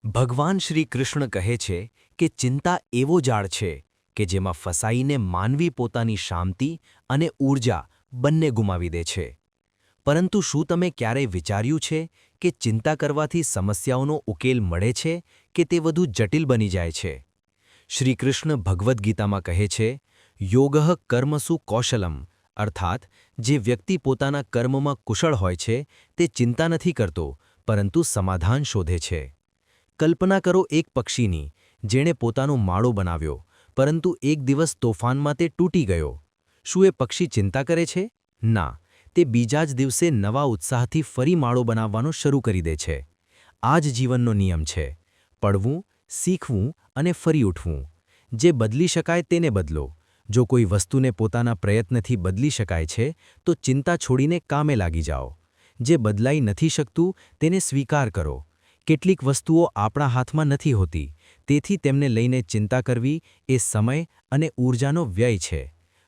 ભગવાન શ્રી કૃષ્ણ કહે છે કે ચિંતા એવો જાળ છે કે જેમાં ફસાઈને માનવી પોતાની શાંતિ અને ઊર્જા બંને ગુમાવી દે છે. પરંતુ શું તમે ક્યારેય વિચાર્યું છે કે ચિંતા કરવાથી સમસ્યાઓનો ઉકેલ મળે છે કે તે વધુ જટિલ બની જાય છે? શ્રી કૃષ્ણ ભગવદ્ ગીતામાં કહે છે, યોગઃ કર્મસુ કૌશલમ, અર્થાત જે વ્યક્તિ પોતાના કર્મમાં કુશળ હોય છે તે ચિંતા નથી કરતો, પરંતુ સમાધાન શોધે છે. કલ્પના કરો એક પક્ષીની, જેણે પોતાનો માળો બનાવ્યો, પરંતુ એક દિવસ તોફાનમાં તે તૂટી ગયો. શું એ પક્ષી ચિંતા કરે છે? ના, તે બીજા જ દિવસે નવા ઉત્સાહથી ફરી માળો બનાવવાનો શરૂ કરી દે છે. આ જ જીવનનો નિયમ છે. પડવું, શીખવું અને ફરી ઉઠવું. જે બદલી શકાય તેને બદલો. જો કોઈ વસ્તુને પોતાના પ્રયત્નથી બદલી શકાય છે, તો ચિંતા છોડીને કામે લાગી જાઓ. જે બદલાઈ નથી શકતું તેને સ્વીકાર કરો. કેટલીક વસ્તુઓ આપણા હાથમાં નથી હોતી, તેથી તેમને લઈને ચિંતા કરવી એ સમય અને ઊર્જાનો વ્યય છે.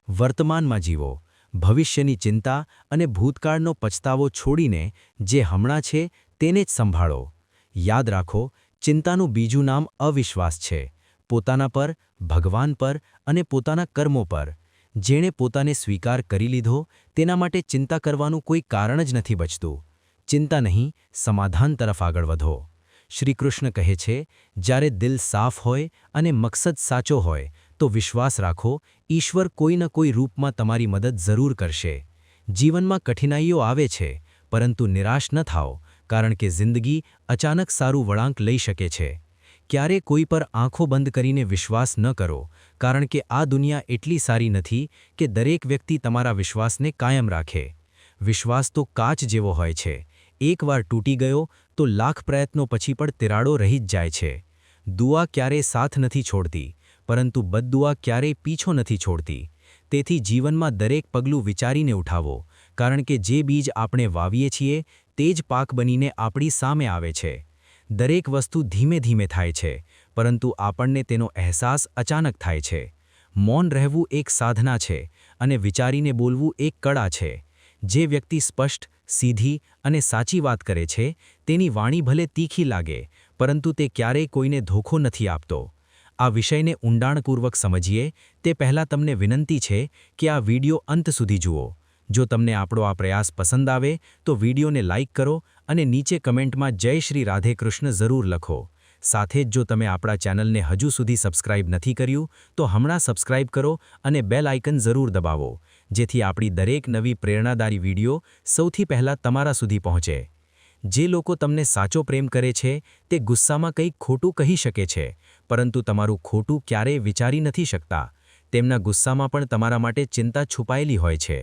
વર્તમાનમાં જીવો. ભવિષ્યની ચિંતા અને ભૂતકાળનો પછતાવો છોડીને જે હમણાં છે તેને જ સંભાળો. યાદ રાખો, ચિંતાનું બીજું નામ અવિશ્વાસ છે. પોતાના પર, ભગવાન પર અને પોતાના કર્મો પર. જેણે પોતાને સ્વીકાર કરી લીધો તેના માટે ચિંતા કરવાનું કોઈ કારણ જ નથી બચતું. ચિંતા નહીં, સમાધાન તરફ આગળ વધો. શ્રી કૃષ્ણ કહે છે, જ્યારે દિલ સાફ હોય અને મકસદ સાચો હોય તો વિશ્વાસ રાખો, ઈશ્વર કોઈ ન કોઈ રૂપમાં તમારી મદદ જરૂર કરશે. જીવનમાં કઠિનાઈઓ આવે છે, પરંતુ નિરાશ ન થાઓ, કારણ કે જિંદગી અચાનક સારું વળાંક લઈ શકે છે. ક્યારે કોઈ પર આંખો બંધ કરીને વિશ્વાસ ન કરો, કારણ કે આ દુનિયા એટલી સારી નથી કે દરેક વ્યક્તિ તમારા વિશ્વાસને કાયમ રાખે. વિશ્વાસ તો કાચ જેવો હોય છે. એકવાર તૂટી ગયો તો લાખ પ્રયત્નો પછી પણ તિરાડો રહી જ જાય છે. દુઆ ક્યારેય સાથ નથી છોડતી, પરંતુ બદદુઆ ક્યારેય પીછો નથી છોડતી. તેથી જીવનમાં દરેક પગલું વિચારીને ઉઠાવો, કારણ કે જે બીજ આપણે વાવીએ છીએ તે જ પાક બનીને આપણી સામે આવે છે. દરેક વસ્તુ ધીમે ધીમે થાય છે, પરંતુ આપણને તેનો અહેસાસ અચાનક થાય છે. મૌન રહેવું એક સાધના છે, અને વિચારીને બોલવું એક કળા છે. જે વ્યક્તિ સ્પષ્ટ, સીધી અને સાચી વાત કરે છે, તેની વાણી ભલે તીખી લાગે, પરંતુ તે ક્યારેય કોઈને ધોખો નથી આપતો. આ વિષયને ઊંડાણપૂર્વક સમજીએ તે પહેલાં તમને વિનંતી છે કે આ વિડિયો અંત સુધી જુઓ. જો તમને આપણો આ પ્રયાસ પસંદ આવે તો વિડિયોને લાઇક કરો અને નીચે કમેન્ટમાં જય શ્રી રાધે કૃષ્ણ જરૂર લખો. સાથે જ જો તમે આપણા ચેનલને હજુ સુધી સબસ્ક્રાઇબ નથી કર્યું તો હમણાં સબસ્ક્રાઇબ કરો અને બેલ આઇકન જરૂર દબાવો, જેથી આપણી દરેક નવી પ્રેરણાદાયી વિડિયો સૌથી પહેલાં તમારા સુધી પહોંચે. જે લોકો તમને સાચો પ્રેમ કરે છે તે ગુસ્સામાં કંઈક ખોટું કહી શકે છે, પરંતુ તમારું ખોટું ક્યારેય વિચારી નથી શકતા. તેમના ગુસ્સામાં પણ તમારા માટે ચિંતા છુપાયેલી હોય છે.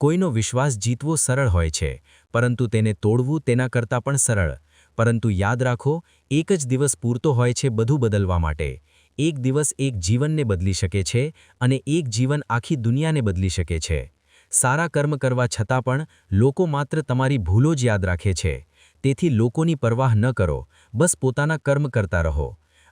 કોઈનો વિશ્વાસ જીતવો સરળ હોય છે, પરંતુ તેને તોડવું તેના કરતાં પણ સરળ. પરંતુ યાદ રાખો, એક જ દિવસ પૂરતો હોય છે બધું બદલવા માટે. એક દિવસ એક જીવનને બદલી શકે છે અને એક જીવન આખી દુનિયાને બદલી શકે છે. સારા કર્મ કરવા છતાં પણ લોકો માત્ર તમારી ભૂલો જ યાદ રાખે છે. તેથી લોકોની પરવાહ ન કરો, બસ પોતાના કર્મ કરતા રહો.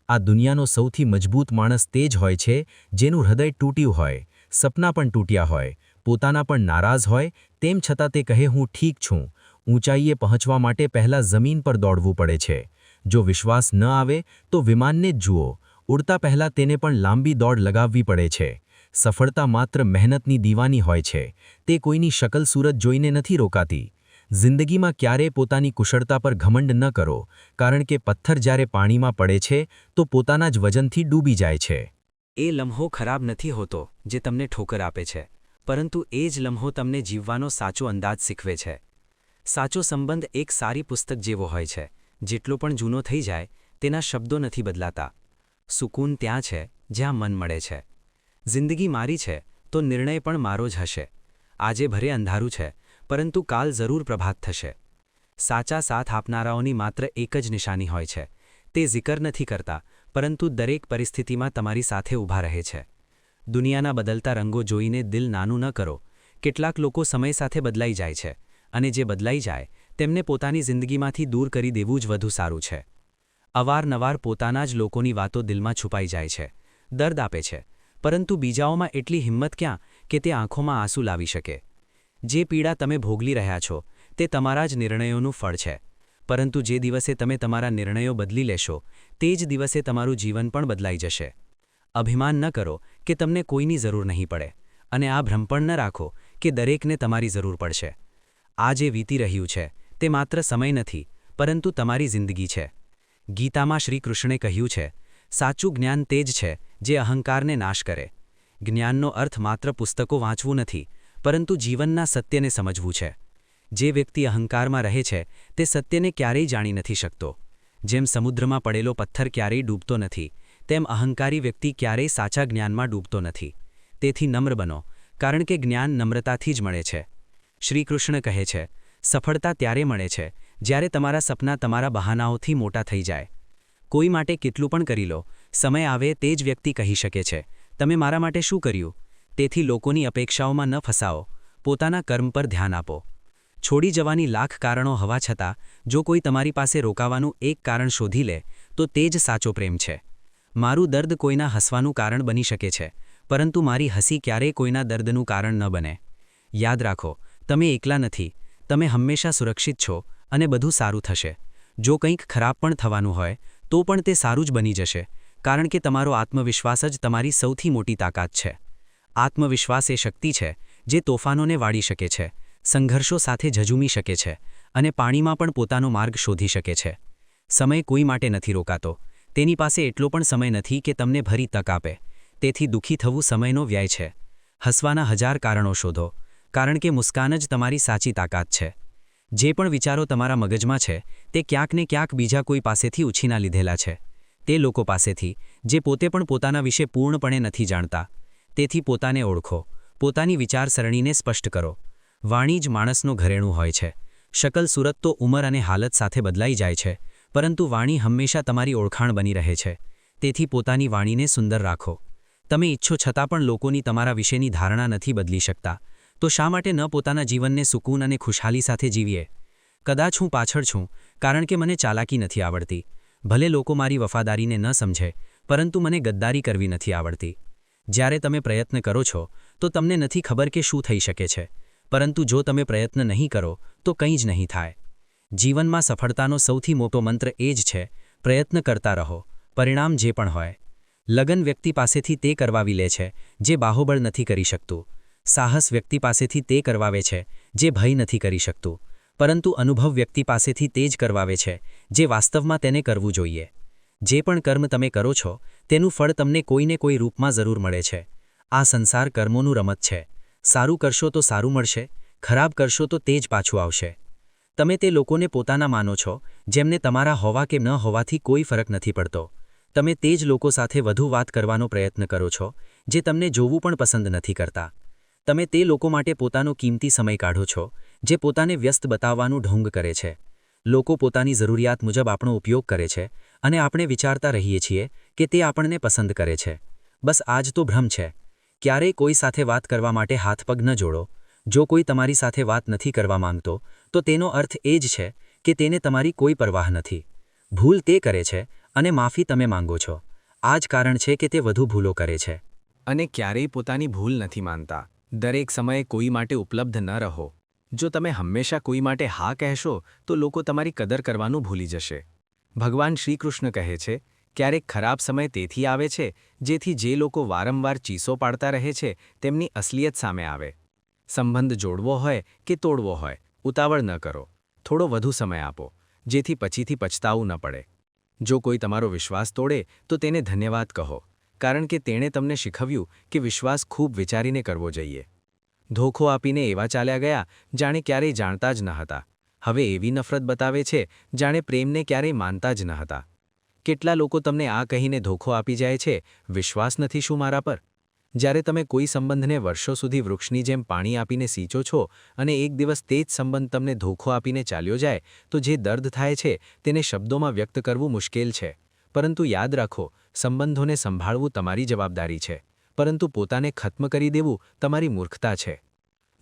આ દુનિયાનો સૌથી મજબૂત માણસ તે જ હોય છે જેનું હૃદય તૂટ્યું હોય, સપના પણ તૂટ્યા હોય, પોતાના પણ નારાજ હોય, તેમ છતાં તે કહે હું ઠીક છું. ઊંચાઈએ પહોંચવા માટે પહેલાં જમીન પર દોડવું પડે છે. જો વિશ્વાસ ન આવે તો વિમાનને જ જુઓ. ઉડતા પહેલાં તેને પણ લાંબી દોડ લગાવવી પડે છે. સફળતા માત્ર મહેનતની દીવાની હોય છે. તે કોઈની શકલ સૂરત જોઈને નથી રોકાતી. જિંદગીમાં ક્યારેય પોતાની કુશળતા પર ઘમંડ ન કરો, કારણ કે પથ્થર જ્યારે પાણીમાં પડે છે તો પોતાના જ વજનથી ડૂબી જાય છે. એ લમ્હો ખરાબ નથી હોતો જે તમને ઠોકર આપે છે, પરંતુ એ જ લમ્હો તમને જીવવાનો સાચો અંદાજ શીખવે છે. સાચો સંબંધ એક સારી પુસ્તક જેવો હોય છે. જેટલો પણ જૂનો થઈ જાય, તેના શબ્દો નથી બદલાતા. સુકૂન ત્યાં છે જ્યાં મન મળે છે. જિંદગી મારી છે તો નિર્ણય પણ મારો જ હશે. આજે ભરે અંધારું છે, પરંતુ કાલ જરૂર પ્રભાત થશે. સાચા સાથ આપનારાઓની માત્ર એક જ નિશાની હોય છે. તે જિકર નથી કરતા, પરંતુ દરેક પરિસ્થિતિમાં તમારી સાથે ઊભા રહે છે. દુનિયાના બદલતા રંગો જોઈને દિલ નાનું ન કરો. કેટલાક લોકો સમય સાથે બદલાઈ જાય છે, અને જે બદલાઈ જાય તેમને પોતાની જિંદગીમાંથી દૂર કરી દેવું જ વધુ સારું છે. અવારનવાર પોતાના જ લોકોની વાતો દિલમાં છુપાઈ જાય છે, દર્દ આપે છે, પરંતુ બીજાઓમાં એટલી હિંમત ક્યાં કે તે આંખોમાં આંસુ લાવી શકે. જે પીડા તમે ભોગવી રહ્યા છો તે તમારા જ નિર્ણયોનું ફળ છે. પરંતુ જે દિવસે તમે તમારા નિર્ણયો બદલી લેશો તે જ દિવસે તમારું જીવન પણ બદલાઈ જશે. અભિમાન ન કરો કે તમને કોઈની જરૂર નહીં પડે, અને આ ભ્રમ પણ ન રાખો કે દરેકને તમારી જરૂર પડશે. આ જે વીતી રહ્યું છે તે માત્ર સમય નથી, પરંતુ તમારી જિંદગી છે. ગીતામાં શ્રી કૃષ્ણે કહ્યું છે, સાચું જ્ઞાન તે જ છે જે અહંકારને નાશ કરે. જ્ઞાનનો અર્થ માત્ર પુસ્તકો વાંચવું નથી, પરંતુ જીવનના સત્યને સમજવું છે. જે વ્યક્તિ અહંકારમાં રહે છે તે સત્યને ક્યારેય જાણી નથી શકતો. જેમ સમુદ્રમાં પડેલો પથ્થર ક્યારેય ડૂબતો નથી, તેમ અહંકારી વ્યક્તિ ક્યારેય સાચા જ્ઞાનમાં ડૂબતો નથી. તેથી નમ્ર બનો, કારણ કે જ્ઞાન નમ્રતાથી જ મળે છે. શ્રી કૃષ્ણ કહે છે, સફળતા ત્યારે મળે છે જ્યારે તમારા સપના તમારા બહાનાઓથી મોટા થઈ જાય. કોઈ માટે કેટલું પણ કરી લો, સમય આવે તે જ વ્યક્તિ કહી શકે છે, તમે મારા માટે શું કર્યું? તેથી લોકોની અપેક્ષાઓમાં ન ફસાઓ, પોતાના કર્મ પર ધ્યાન આપો. છોડી જવાની લાખ કારણો હોવા છતાં જો કોઈ તમારી પાસે રોકાવાનું એક કારણ શોધી લે તો તે જ સાચો પ્રેમ છે. મારું દર્દ કોઈના હસવાનું કારણ બની શકે છે, પરંતુ મારી હસી ક્યારેય કોઈના દર્દનું કારણ ન બને. યાદ રાખો, તમે એકલા નથી, તમે હંમેશા સુરક્ષિત છો અને બધું સારું થશે. જો કંઈક ખરાબ પણ થવાનું હોય તો પણ તે સારું જ બની જશે, કારણ કે તમારો આત્મવિશ્વાસ જ તમારી સૌથી મોટી તાકાત છે. આત્મવિશ્વાસ એ શક્તિ છે જે તોફાનોને વાળી શકે છે, સંઘર્ષો સાથે ઝઝૂમી શકે છે અને પાણીમાં પણ પોતાનો માર્ગ શોધી શકે છે. સમય કોઈ માટે નથી રોકાતો, તેની પાસે એટલો પણ સમય નથી કે તમને ભરી તક આપે. તેથી દુઃખી થવું સમયનો વ્યય છે. હસવાના 1000 કારણો શોધો, કારણ કે મુસ્કાન જ તમારી સાચી તાકાત છે. જે પણ વિચારો તમારા મગજમાં છે તે ક્યાંક ને ક્યાંક બીજા કોઈ પાસેથી ઉછીના લીધેલા છે. તે લોકો પાસેથી જે પોતે પણ પોતાના વિશે પૂર્ણપણે નથી જાણતા. તેથી પોતાને ઓળખો, પોતાની વિચારસરણીને સ્પષ્ટ કરો. વાણી જ માણસનો ઘરેણું હોય છે. શકલ સુરત તો ઉંમર અને હાલત સાથે બદલાઈ જાય છે, પરંતુ વાણી હંમેશા તમારી ઓળખાણ બની રહે છે. તેથી પોતાની વાણીને સુંદર રાખો. તમે ઈચ્છો છતાં પણ લોકોની તમારા વિશેની ધારણા નથી બદલી શકતા, તો શા માટે ન પોતાના જીવનને સુકૂન અને ખુશહાલી સાથે જીવીએ? કદાચ હું પાછળ છું કારણ કે મને ચાલાકી નથી આવડતી. ભલે લોકો મારી વફાદારીને ન સમજે, પરંતુ મને ગદ્દારી કરવી નથી આવડતી. જ્યારે તમે પ્રયત્ન કરો છો તો તમને નથી ખબર કે શું થઈ શકે છે, પરંતુ જો તમે પ્રયત્ન નહીં કરો તો કંઈ જ નહીં થાય. જીવનમાં સફળતાનો સૌથી મોટો મંત્ર એ જ છે, પ્રયત્ન કરતા રહો, પરિણામ જે પણ હોય. લગન વ્યક્તિ પાસેથી તે કરવાવી લે છે જે બાહોબળ નથી કરી શકતું. સાહસ વ્યક્તિ પાસેથી તે કરવાવે છે જે ભય નથી કરી શકતું, પરંતુ અનુભવ વ્યક્તિ પાસેથી તે જ કરવાવે છે જે વાસ્તવમાં તેને કરવું જોઈએ. જે પણ કર્મ તમે કરો છો તેનું ફળ તમને કોઈને કોઈ રૂપમાં જરૂર મળે છે. આ સંસાર કર્મોનું રમત છે. સારું કરશો તો સારું મળશે, ખરાબ કરશો તો તે જ પાછું આવશે. તમે તે લોકોને પોતાના માનો છો જેમને તમારા હોવા કે ન હોવાથી કોઈ ફરક નથી પડતો. તમે તે જ લોકો સાથે વધુ વાત કરવાનો પ્રયત્ન કરો છો જે તમને જોવું પણ પસંદ નથી કરતા. તમે તે લોકો માટે પોતાનો કિંમતી સમય કાઢો છો જે પોતાને વ્યસ્ત બતાવવાનું ઢોંગ કરે છે. લોકો પોતાની જરૂરિયાત મુજબ આપણો ઉપયોગ કરે છે અને આપણે વિચારતા રહીએ છીએ કે તે આપણને પસંદ કરે છે. બસ આ જ તો ભ્રમ છે. ક્યારેય કોઈ સાથે વાત કરવા માટે હાથ પગ ન જોડો. જો કોઈ તમારી સાથે વાત નથી કરવા માંગતો તો તેનો અર્થ એ જ છે કે તેને તમારી કોઈ પરવાહ નથી. ભૂલ તે કરે છે અને માફી તમે માંગો છો. આ જ કારણ છે કે તે વધુ ભૂલો કરે છે. અને ક્યારેય પોતાની ભૂલ નથી માનતા. દરેક સમયે કોઈ માટે ઉપલબ્ધ ન રહો. જો તમે હંમેશા કોઈ માટે હા કહેશો તો લોકો તમારી કદર કરવાનું ભૂલી જશે. ભગવાન શ્રીકૃષ્ણ કહે છે, ક્યારેક ખરાબ સમય તેથી આવે છે જેથી જે લોકો વારંવાર ચીસો પાડતા રહે છે તેમની અસલિયત સામે આવે. સંબંધ જોડવો હોય કે તોડવો હોય, ઉતાવળ ન કરો. થોડો વધુ સમય આપો, જેથી પછીથી પછતાવું ન પડે. જો કોઈ તમારો વિશ્વાસ તોડે તો તેને ધન્યવાદ કહો, કારણ કે તેણે તમને શીખવ્યું કે વિશ્વાસ ખૂબ વિચારીને કરવો જોઈએ. ધોખો આપીને એવા ચાલ્યા ગયા જાણે ક્યારેય જાણતા જ ન હતા. હવે એવી નફરત બતાવે છે જાણે પ્રેમને ક્યારેય માનતા જ ન હતા. કેટલા લોકો તમને આ કહીને ધોખો આપી જાય છે, વિશ્વાસ નથી શું મારા પર? જ્યારે તમે કોઈ સંબંધને વર્ષો સુધી વૃક્ષની જેમ પાણી આપીને સિંચો છો અને એક દિવસ તે જ સંબંધ તમને ધોખો આપીને ચાલ્યો જાય તો જે દર્દ થાય છે તેને શબ્દોમાં વ્યક્ત કરવું મુશ્કેલ છે. પરંતુ યાદ રાખો, સંબંધોને સંભાળવું તમારી જવાબદારી છે, પરંતુ પોતાને ખત્મ કરી દેવું તમારી મૂર્ખતા છે.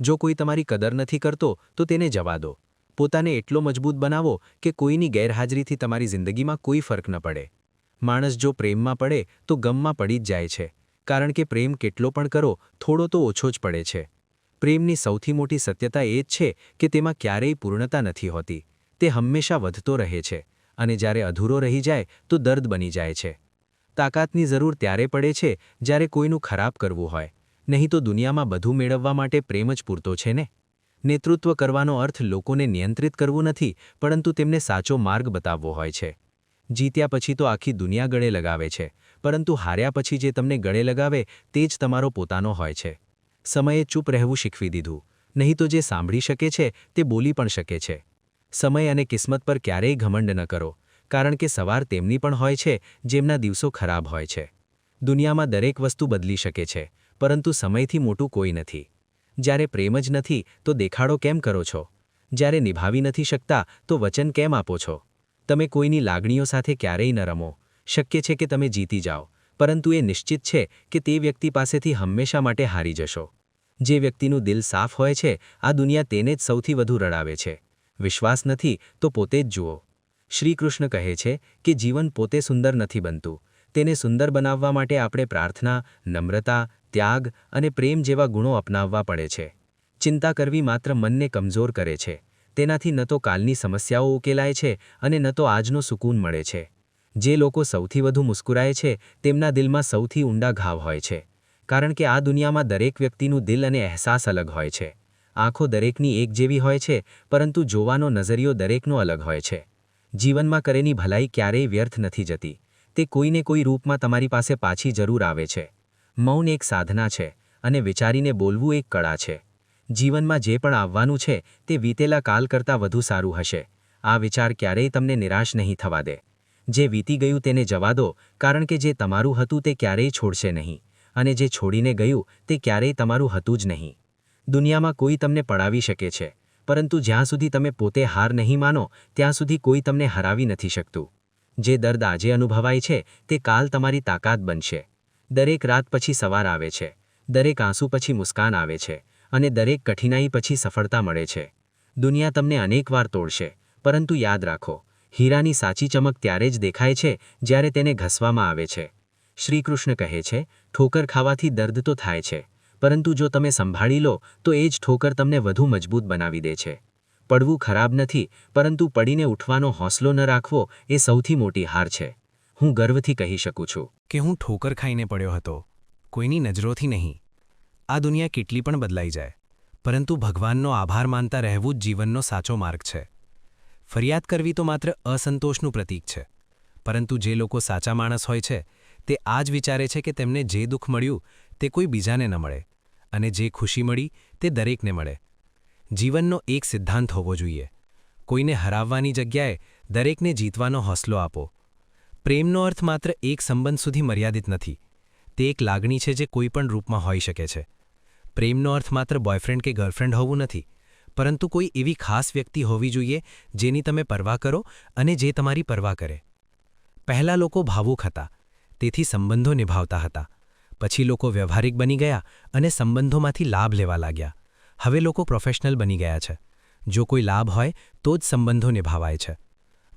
જો કોઈ તમારી કદર નથી કરતો તો તેને જવા દો. પોતાને એટલો મજબૂત બનાવો કે કોઈની ગેરહાજરીથી તમારી જિંદગીમાં કોઈ ફરક ન પડે. માણસ જો પ્રેમમાં પડે તો ગમમાં પડી જ જાય છે, કારણ કે પ્રેમ કેટલો પણ કરો થોડો તો ઓછો જ પડે છે. પ્રેમની સૌથી મોટી સત્યતા એ જ છે કે તેમાં ક્યારેય પૂર્ણતા નથી હોતી. તે હંમેશા વધતો રહે છે અને જ્યારે અધૂરો રહી જાય તો દર્દ બની જાય છે. તાકાતની જરૂર ત્યારે પડે છે જ્યારે કોઈનું ખરાબ કરવું હોય, નહીં તો દુનિયામાં બધું મેળવવા માટે પ્રેમ જ પૂરતો છે ને. નેતૃત્વ કરવાનો અર્થ લોકોને નિયંત્રિત કરવું નથી, પરંતુ તેમને સાચો માર્ગ બતાવવો હોય છે. જીત્યા પછી તો આખી દુનિયા ગળે લગાવે છે, પરંતુ હાર્યા પછી જે તમને ગળે લગાવે તે જ તમારો પોતાનો હોય છે. સમયે ચૂપ રહેવું શીખવી દીધું, નહીં તો જે સાંભળી શકે છે તે બોલી પણ શકે છે. સમય અને કિસ્મત પર ક્યારેય ઘમંડ ન કરો, કારણ કે સવાર તેમની પણ હોય છે જેમના દિવસો ખરાબ હોય છે. દુનિયામાં દરેક વસ્તુ બદલી શકે છે, પરંતુ સમયથી મોટું કોઈ નથી. જ્યારે પ્રેમ જ નથી તો દેખાડો કેમ કરો છો? જ્યારે નિભાવી નથી શકતા તો વચન કેમ આપો છો? તમે કોઈની લાગણીઓ સાથે ક્યારેય ન રમો. શક્ય છે કે તમે જીતી જાઓ, પરંતુ એ નિશ્ચિત છે કે તે વ્યક્તિ પાસેથી હંમેશા માટે હારી જશો. જે વ્યક્તિનું દિલ સાફ હોય છે, આ દુનિયા તેને જ સૌથી વધુ રડાવે છે. વિશ્વાસ નથી તો પોતે જ જુઓ. શ્રીકૃષ્ણ કહે છે કે જીવન પોતે સુંદર નથી બનતું. તેને સુંદર બનાવવા માટે આપણે પ્રાર્થના, નમ્રતા, ત્યાગ અને પ્રેમ જેવા ગુણો અપનાવવા પડે છે. ચિંતા કરવી માત્ર મનને કમજોર કરે છે. તેનાથી ન તો કાલની સમસ્યાઓ ઉકેલાય છે અને ન તો આજનો સુકૂન મળે છે. જે લોકો સૌથી વધુ મુસ્કુરાય છે તેમના દિલમાં સૌથી ઊંડા ઘાવ હોય છે, કારણ કે આ દુનિયામાં દરેક વ્યક્તિનું દિલ અને અહેસાસ અલગ હોય છે. આંખો દરેકની એક જેવી હોય છે, પરંતુ જોવાનો નજરિયો દરેકનો અલગ હોય છે. જીવનમાં કરેલી ભલાઈ ક્યારેય વ્યર્થ નથી જતી. તે કોઈને કોઈ રૂપમાં તમારી પાસે પાછી જરૂર આવે છે. મૌન એક સાધના છે અને વિચારીને બોલવું એક કળા છે. જીવનમાં જે પણ આવવાનું છે તે વીતેલા કાલ કરતાં વધુ સારું હશે. આ વિચાર ક્યારેય તમને નિરાશ નહીં થવા દે. જે વીતી ગયું તેને જવા દો, કારણ કે જે તમારું હતું તે ક્યારેય છોડશે નહીં, અને જે છોડીને ગયું તે ક્યારેય તમારું હતું જ નહીં. દુનિયામાં કોઈ તમને પડાવી શકે છે, પરંતુ જ્યાં સુધી તમે પોતે હાર નહીં માનો ત્યાં સુધી કોઈ તમને હરાવી નથી શકતું. જે દર્દ આજે અનુભવાય છે તે કાલ તમારી તાકાત બનશે. દરેક રાત પછી સવાર આવે છે, દરેક આંસુ પછી મુસ્કાન આવે છે, અને દરેક કઠિનાઈ પછી સફળતા મળે છે. દુનિયા તમને અનેકવાર તોડશે, પરંતુ યાદ રાખો, હીરાની સાચી ચમક ત્યારે જ દેખાય છે જ્યારે તેને ઘસવામાં આવે છે. શ્રીકૃષ્ણ કહે છે, ઠોકર ખાવાથી દર્દ તો થાય છે, પરંતુ જો તમે સંભાળી લો તો એ જ ઠોકર તમને વધુ મજબૂત બનાવી દે છે. પડવું ખરાબ નથી, પરંતુ પડીને ઉઠવાનો હોંસલો ન રાખવો એ સૌથી મોટી હાર છે. હું ગર્વથી કહી શકું છું કે હું ઠોકર ખાઈને પડ્યો હતો, કોઈની નજરોથી નહીં. આ દુનિયા કેટલી પણ બદલાઈ જાય, પરંતુ ભગવાનનો આભાર માનતા રહેવું જ જીવનનો સાચો માર્ગ છે. ફરિયાદ કરવી તો માત્ર અસંતોષનું પ્રતીક છે, પરંતુ જે લોકો સાચા માણસ હોય છે તે આ જ વિચારે છે કે તેમને જે દુઃખ મળ્યું તે કોઈ બીજાને ન મળે, અને જે ખુશી મળી તે દરેકને મળે. જીવનનો એક સિદ્ધાંત હોવો જોઈએ: કોઈને હરાવવાની જગ્યાએ દરેકને જીતવાનો હોંસલો આપો. પ્રેમનો અર્થ માત્ર એક સંબંધ સુધી મર્યાદિત નથી. તે એક લાગણી છે જે કોઈ પણ રૂપમાં હોઈ શકે છે. પ્રેમનો અર્થ માત્ર બોયફ્રેન્ડ કે ગર્લફ્રેન્ડ હોવું નથી, પરંતુ કોઈ એવી ખાસ વ્યક્તિ હોવી જોઈએ જેની તમે પરવા કરો અને જે તમારી પરવા કરે. પહેલાં લોકો ભાવુક હતા, તેથી સંબંધો નિભાવતા હતા. પછી લોકો વ્યવહારિક બની ગયા અને સંબંધોમાંથી લાભ લેવા લાગ્યા. હવે લોકો પ્રોફેશનલ બની ગયા છે. જો કોઈ લાભ હોય તો જ સંબંધો નિભાવાય છે.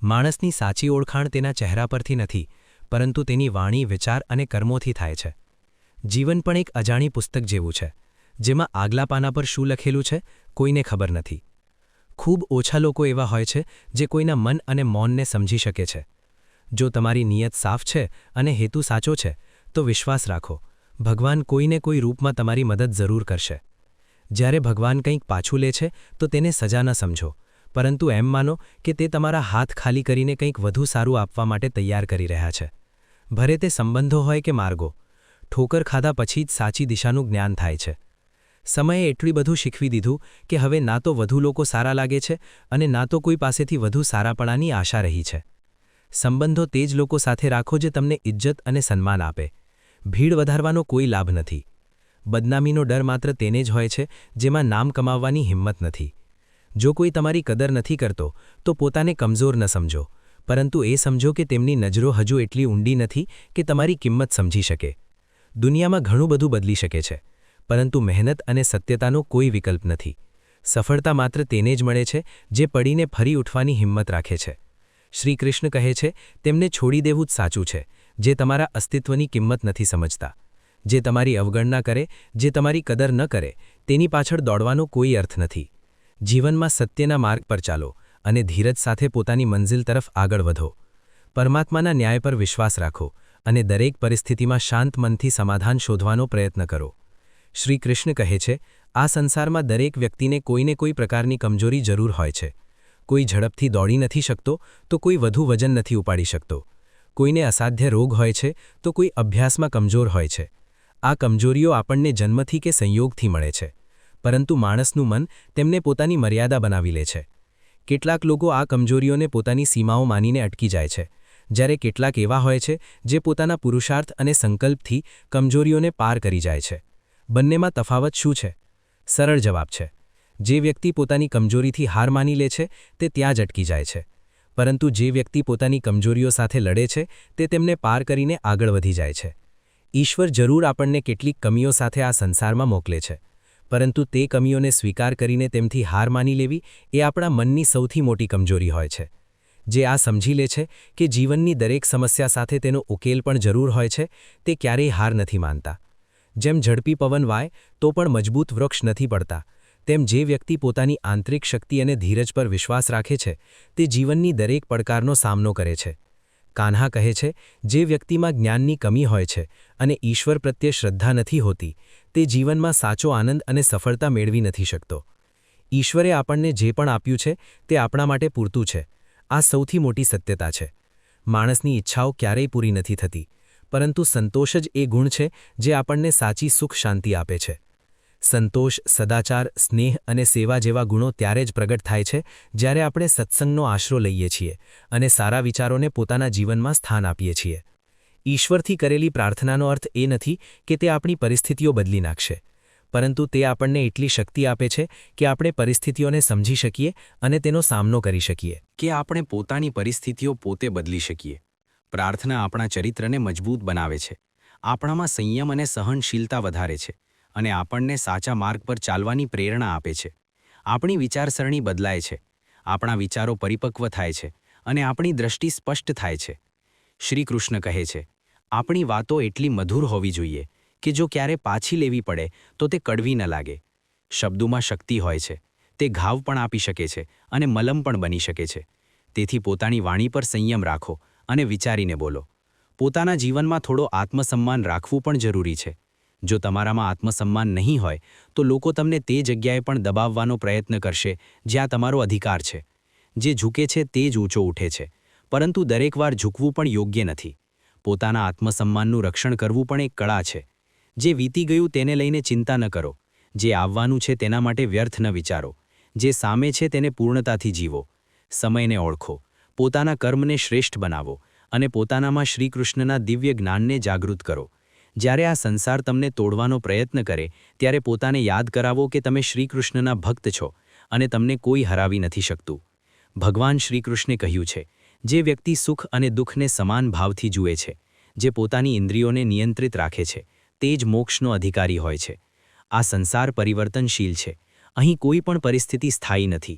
માણસની સાચી ઓળખાણ તેના ચહેરા પરથી નથી, પરંતુ તેની વાણી, વિચાર અને કર્મોથી થાય છે. જીવન પણ એક અજાણી પુસ્તક જેવું છે, જેમાં આગલા પાના પર શું લખેલું છે કોઈને ખબર નથી. ખૂબ ઓછા લોકો એવા હોય છે જે કોઈના મન અને મૌનને સમજી શકે છે. જો તમારી નિયત સાફ છે અને હેતુ સાચો છે, તો વિશ્વાસ રાખો, ભગવાન કોઈને કોઈ રૂપમાં તમારી મદદ જરૂર કરશે. જ્યારે ભગવાન કંઈક પાછું લે છે તો તેને સજા ન સમજો, પરંતુ એમ માનો કે તે તમારા હાથ ખાલી કરીને કંઈક વધુ સારું આપવા માટે તૈયાર કરી રહ્યા છે. ભરે તે સંબંધો હોય કે માર્ગો, ઠોકર ખાધા પછી જ સાચી દિશાનું જ્ઞાન થાય છે. સમયે એટલું બધું શીખવી દીધું કે હવે ના તો વધુ લોકો સારા લાગે છે અને ના તો કોઈ પાસેથી વધુ સારાપણાની આશા રહી છે. સંબંધો તે જ લોકો સાથે રાખો જે તમને ઇજ્જત અને સન્માન આપે. ભીડ વધારવાનો કોઈ લાભ નથી. બદનામીનો ડર માત્ર તેને જ હોય છે જેમાં નામ કમાવવાની હિંમત નથી. જો કોઈ તમારી કદર નથી કરતો તો પોતાને કમજોર ન સમજો, પરંતુ એ સમજો કે તેમની નજરો હજુ એટલી ઊંડી નથી કે તમારી કિંમત સમજી શકે. દુનિયામાં ઘણું બધું બદલી શકે છે, પરંતુ મહેનત અને સત્યતાનો કોઈ વિકલ્પ નથી. સફળતા માત્ર તેને જ મળે છે જે પડીને ફરી ઉઠવાની હિંમત રાખે છે. શ્રીકૃષ્ણ કહે છે, તેમને છોડી દેવું જ સાચું છે જે તમારા અસ્તિત્વની કિંમત નથી સમજતા. જે તમારી અવગણના કરે, જે તમારી કદર ન કરે, તેની પાછળ દોડવાનો કોઈ અર્થ નથી. જીવનમાં સત્યના માર્ગ પર ચાલો અને ધીરજ સાથે પોતાની મંઝિલ તરફ આગળ વધો. પરમાત્માના ન્યાય પર વિશ્વાસ રાખો અને દરેક પરિસ્થિતિમાં શાંત મનથી સમાધાન શોધવાનો પ્રયત્ન કરો. શ્રી કૃષ્ણ કહે છે, આ સંસારમાં દરેક વ્યક્તિને કોઈને કોઈ પ્રકારની કમજોરી જરૂર હોય છે. કોઈ ઝડપથી દોડી નથી શકતો તો કોઈ વધુ વજન નથી ઉપાડી શકતો. કોઈને અસાધ્ય રોગ હોય છે તો કોઈ અભ્યાસમાં કમજોર હોય છે. આ કમજોરીઓ આપણને જન્મથી કે સંયોગથી મળે છે, પરંતુ માણસનું મન તેમને પોતાની મર્યાદા બનાવી લે છે. કેટલાક લોકો આ કમજોરીઓને પોતાની સીમાઓ માનીને અટકી જાય છે, જ્યારે કેટલાક એવા હોય છે જે પોતાના પુરુષાર્થ અને સંકલ્પથી કમજોરીઓને પાર કરી જાય છે. બંનેમાં તફાવત શું છે? સરળ જવાબ છે. જે વ્યક્તિ પોતાની કમજોરીથી હાર માની લે છે તે ત્યાં જ અટકી જાય છે, પરંતુ જે વ્યક્તિ પોતાની કમજોરીઓ સાથે લડે છે તે તેમને પાર કરીને આગળ વધી જાય છે. ઈશ્વર જરૂર આપણને કેટલીક કમીઓ સાથે આ સંસારમાં મોકલે છે, પરંતુ તે કમીઓને સ્વીકાર કરીને તેમથી હાર માની લેવી એ આપણા મનની સૌથી મોટી કમજોરી હોય છે. જે આ સમજી લે છે કે જીવનની દરેક સમસ્યા સાથે તેનો ઉકેલ પણ જરૂર હોય છે, તે ક્યારેય હાર નથી માનતા. જેમ ઝડપી પવન વાય તો પણ મજબૂત વૃક્ષ નથી પડતા, તેમ જે વ્યક્તિ પોતાની આંતરિક શક્તિ અને ધીરજ પર વિશ્વાસ રાખે છે તે જીવનની દરેક પડકારનો સામનો કરે છે. કાન્હા કહે છે, જે વ્યક્તિમાં જ્ઞાનની કમી હોય છે અને ઈશ્વર પ્રત્યે શ્રદ્ધા નથી હોતી, તે જીવનમાં સાચો આનંદ અને સફળતા મેળવી નથી શકતો. ઈશ્વરે આપણને જે પણ આપ્યું છે તે આપણા માટે પૂરતું છે. આ સૌથી મોટી સત્યતા છે. માણસની ઈચ્છાઓ ક્યારેય પૂરી નથી થતી, પરંતુ સંતોષ જ એ ગુણ છે જે આપણને સાચી સુખ શાંતિ આપે છે. સંતોષ, સદાચાર, સ્નેહ અને સેવા જેવા ગુણો ત્યારે જ પ્રગટ થાય છે જ્યારે આપણે સત્સંગનો આશરો લઈએ છીએ અને સારા વિચારોને પોતાના જીવનમાં સ્થાન આપીએ છીએ. ઈશ્વરથી કરેલી પ્રાર્થનાનો અર્થ એ નથી કે તે આપણી પરિસ્થિતિઓ બદલી નાખશે, પરંતુ તે આપણને એટલી શક્તિ આપે છે કે આપણે પરિસ્થિતિઓને સમજી શકીએ અને તેનો સામનો કરી શકીએ. કે આપણે પોતાની પરિસ્થિતિઓ પોતે બદલી શકીએ. પ્રાર્થના આપણા ચરિત્રને મજબૂત બનાવે છે, આપણામાં સંયમ અને સહનશીલતા વધારે છે અને આપણને સાચા માર્ગ પર ચાલવાની પ્રેરણા આપે છે. આપણી વિચારસરણી બદલાય છે, આપણા વિચારો પરિપક્વ થાય છે અને આપણી દૃષ્ટિ સ્પષ્ટ થાય છે. શ્રી કૃષ્ણ કહે છે, આપણી વાતો એટલી મધુર હોવી જોઈએ કે જો ક્યારે પાછી લેવી પડે તો તે કડવી ન લાગે. શબ્દોમાં શક્તિ હોય છે, તે ઘાવ પણ આપી શકે છે અને મલમ પણ બની શકે છે. તેથી પોતાની વાણી પર સંયમ રાખો અને વિચારીને બોલો. પોતાના જીવનમાં થોડો આત્મસન્માન રાખવું પણ જરૂરી છે. જો તમારામાં આત્મસન્માન નહીં હોય તો લોકો તમને તે જગ્યાએ પણ દબાવવાનો પ્રયત્ન કરશે જ્યાં તમારો અધિકાર છે. જે ઝૂકે છે તે જ ઊંચો ઉઠે છે, પરંતુ દરેક વાર ઝૂકવું પણ યોગ્ય નથી. પોતાના આત્મસન્માનનું રક્ષણ કરવું પણ એક કળા છે. જે વીતી ગયું તેને લઈને ચિંતા ન કરો. જે આવવાનું છે તેના માટે વ્યર્થ ન વિચારો. જે સામે છે તેને પૂર્ણતાથી જીવો. સમયને ઓળખો, પોતાના કર્મને શ્રેષ્ઠ બનાવો અને પોતાનામાં શ્રીકૃષ્ણના દિવ્ય જ્ઞાનને જાગૃત કરો. જ્યારે આ સંસાર તમને તોડવાનો પ્રયત્ન કરે ત્યારે પોતાને યાદ કરાવો કે તમે શ્રીકૃષ્ણના ભક્ત છો અને તમને કોઈ હરાવી નથી શકતું. ભગવાન શ્રીકૃષ્ણે કહ્યું છે, જે વ્યક્તિ સુખ અને દુઃખને સમાન ભાવથી જુએ છે, જે પોતાની ઇન્દ્રિયોને નિયંત્રિત રાખે છે, તે જ મોક્ષનો અધિકારી હોય છે. આ સંસાર પરિવર્તનશીલ છે. અહીં કોઈ પણ પરિસ્થિતિ સ્થાયી નથી.